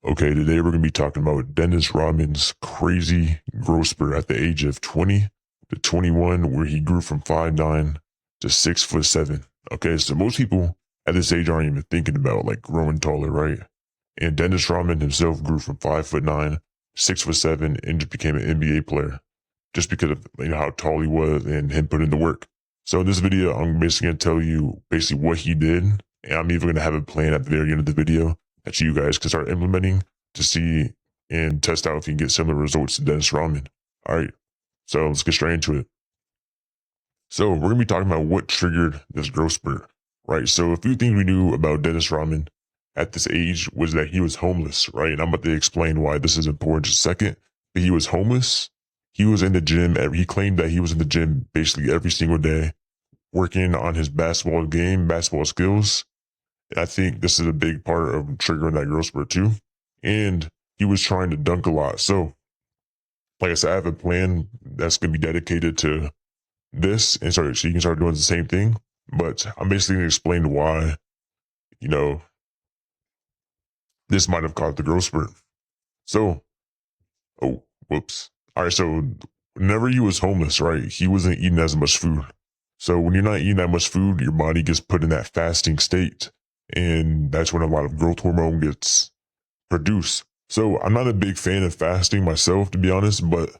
Okay, today we're going to be talking about Dennis Rodman's crazy growth spurt at the age of 20 to 21, where he grew from 5'9" to 6'7". Okay, so most people at this age aren't even thinking about like growing taller, right? And Dennis Rodman himself grew from 5'9", 6'7", and just became an NBA player just because of how tall he was and him putting in the work. So in this video, I'm basically going to tell you basically what he did, and I'm even going to have a plan at the very end of the video that you guys can start implementing to see and test out if you can get similar results to Dennis Rodman. All right, so let's get straight into it. So we're going to be talking about what triggered this growth spurt, right? So a few things we knew about Dennis Rodman at this age was that he was homeless, right? And I'm about to explain why this is important in just a second. But he was homeless. He was in the gym. He claimed that he was in the gym basically every single day, working on his basketball game, basketball skills. I think this is a big part of triggering that growth spurt too. And he was trying to dunk a lot. So, like I said, I have a plan that's going to be dedicated to this, and so you can start doing the same thing. But I'm basically going to explain why, you know, this might have caused the growth spurt. So, oh, whoops. All right. So, whenever he was homeless, right, he wasn't eating as much food. So, when you're not eating that much food, your body gets put in that fasting state. And that's when a lot of growth hormone gets produced. So I'm not a big fan of fasting myself, to be honest, but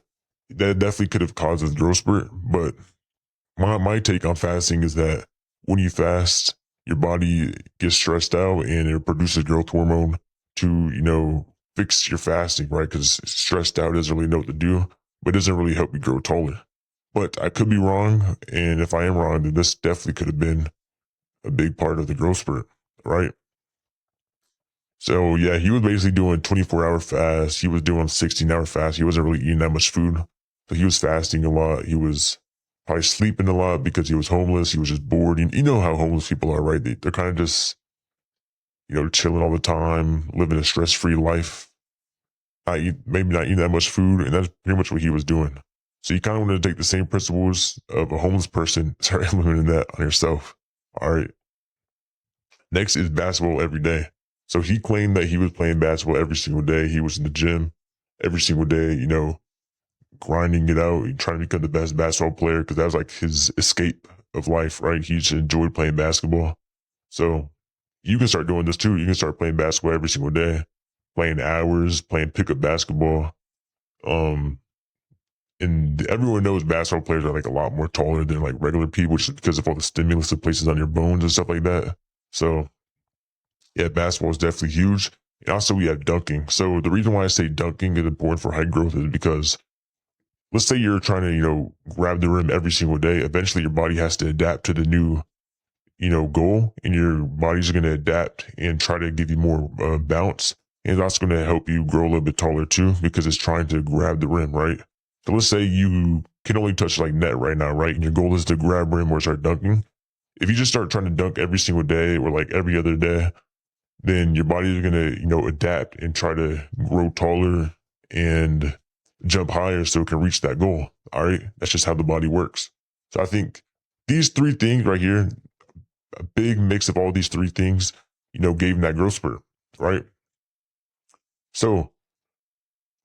that definitely could have caused a growth spurt. But my take on fasting is that when you fast, your body gets stressed out and it produces growth hormone to, fix your fasting, right? Because stressed out doesn't really know what to do, but it doesn't really help you grow taller. But I could be wrong. And if I am wrong, then this definitely could have been a big part of the growth spurt, right? So yeah, he was basically doing 24-hour fast. He was doing 16-hour fast. He wasn't really eating that much food. So he was fasting a lot. He was probably sleeping a lot because he was homeless. He was just bored. You know how homeless people are, right? They're kind of just, chilling all the time, living a stress-free life. Maybe not eating that much food. And that's pretty much what he was doing. So you kind of want to take the same principles of a homeless person, start implementing that on yourself. All right. Next is basketball every day. So he claimed that he was playing basketball every single day. He was in the gym every single day, grinding it out, trying to become the best basketball player because that was like his escape of life, right? He just enjoyed playing basketball. So you can start doing this too. You can start playing basketball every single day, playing hours, playing pickup basketball. And everyone knows basketball players are like a lot more taller than like regular people just because of all the stimulus it places on your bones and stuff like that. So yeah, basketball is definitely huge. And also we have dunking. So the reason why I say dunking is important for height growth is because let's say you're trying to, grab the rim every single day. Eventually your body has to adapt to the new, goal, and your body's going to adapt and try to give you more bounce. And that's going to help you grow a little bit taller too, because it's trying to grab the rim, right? So let's say you can only touch like net right now, right? And your goal is to grab rim or start dunking. If you just start trying to dunk every single day or like every other day, then your body is going to, adapt and try to grow taller and jump higher so it can reach that goal. All right. That's just how the body works. So I think these three things right here, a big mix of all these three things, gave him that growth spurt. Right. So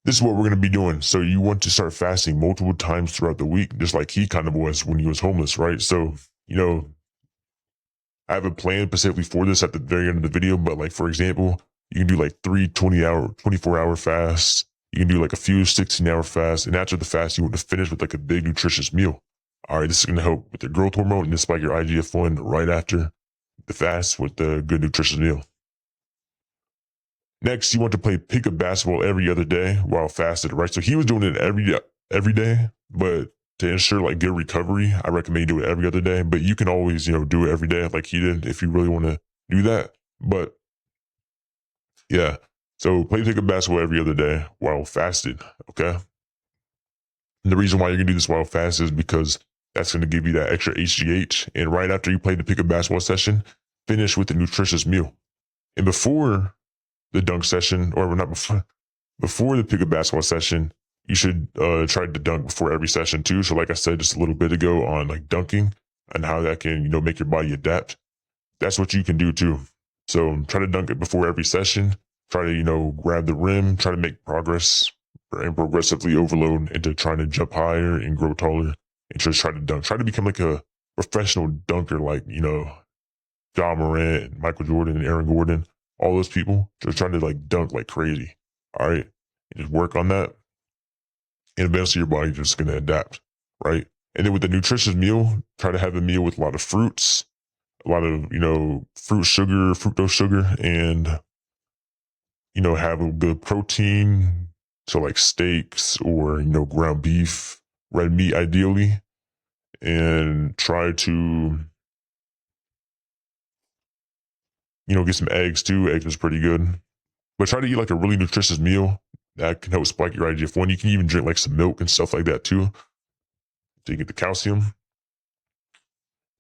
this is what we're going to be doing. So you want to start fasting multiple times throughout the week, just like he kind of was when he was homeless. Right. So, I have a plan specifically for this at the very end of the video, but like, for example, you can do like 24-hour fasts. You can do like a few 16-hour fasts. And after the fast, you want to finish with like a big nutritious meal. All right. This is going to help with the growth hormone and spike your IGF-1 right after the fast with the good nutritious meal. Next, you want to play pickup basketball every other day while fasted, right? So he was doing it every day, but to ensure like good recovery, I recommend you do it every other day, but you can always, do it every day like he did if you really want to do that. But yeah, so play pickup basketball every other day while fasted. Okay. And the reason why you're going to do this while fasted is because that's going to give you that extra HGH. And right after you play the pickup basketball session, finish with a nutritious meal. And before the dunk session, or not before the pickup basketball session, you should try to dunk before every session too. So like I said just a little bit ago on like dunking and how that can, make your body adapt. That's what you can do too. So try to dunk it before every session. try to, grab the rim, try to make progress and progressively overload into trying to jump higher and grow taller and just try to dunk. Try to become like a professional dunker, like, John Morant, Michael Jordan, and Aaron Gordon, all those people. Just trying to like dunk like crazy. All right. And just work on that. And eventually your body's just going to adapt. Right. And then with the nutritious meal, try to have a meal with a lot of fruits, a lot of, fructose sugar, and, have a good protein. So like steaks or, ground beef, red meat ideally. And try to, get some eggs too. Eggs is pretty good. But try to eat like a really nutritious meal that can help spike your IGF-1. You can even drink like some milk and stuff like that too. So you get the calcium.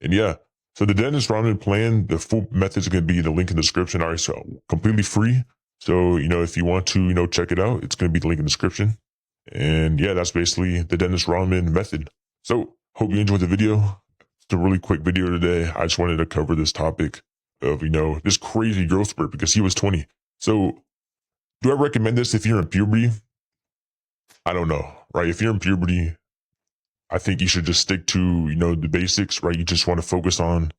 And yeah, so the Dennis Rodman plan, the full methods are going to be in the link in the description. All right, so completely free. So, if you want to, check it out, it's going to be the link in the description. And yeah, that's basically the Dennis Rodman method. So hope you enjoyed the video. It's a really quick video today. I just wanted to cover this topic of, this crazy growth spurt because he was 20. So do I recommend this if you're in puberty? I don't know, right? If you're in puberty, I think you should just stick to, the basics, right? You just want to focus on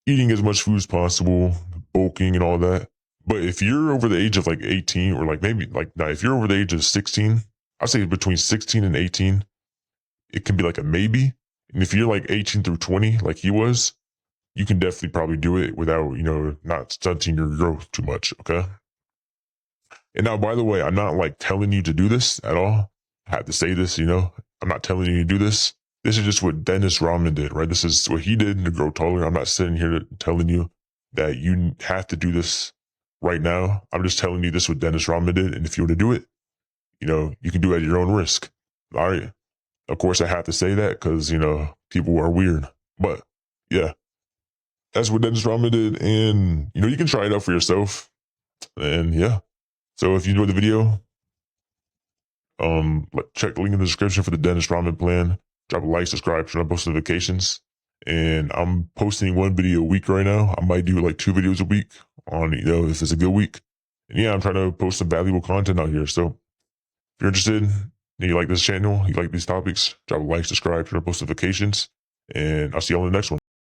eating as much food as possible, bulking and all that. But if you're over the age of like 18 or like maybe like, now if you're over the age of 16, I'd say between 16 and 18, it can be like a maybe. And if you're like 18 through 20, like he was, you can definitely probably do it without, not stunting your growth too much. Okay. And now, by the way, I'm not like telling you to do this at all. I have to say this, I'm not telling you to do this. This is just what Dennis Rodman did, right? This is what he did to grow taller. I'm not sitting here telling you that you have to do this right now. I'm just telling you this is what Dennis Rodman did. And if you want to do it, you can do it at your own risk. All right. Of course, I have to say that because, people are weird. But yeah, that's what Dennis Rodman did. And, you can try it out for yourself. And yeah. So if you enjoyed the video, check the link in the description for the Dennis Rodman plan. Drop a like, subscribe, turn on post notifications. And I'm posting one video a week right now. I might do like 2 videos a week on, if it's a good week. And yeah, I'm trying to post some valuable content out here. So if you're interested and you like this channel, you like these topics, drop a like, subscribe, turn on post notifications, and I'll see you all in the next one.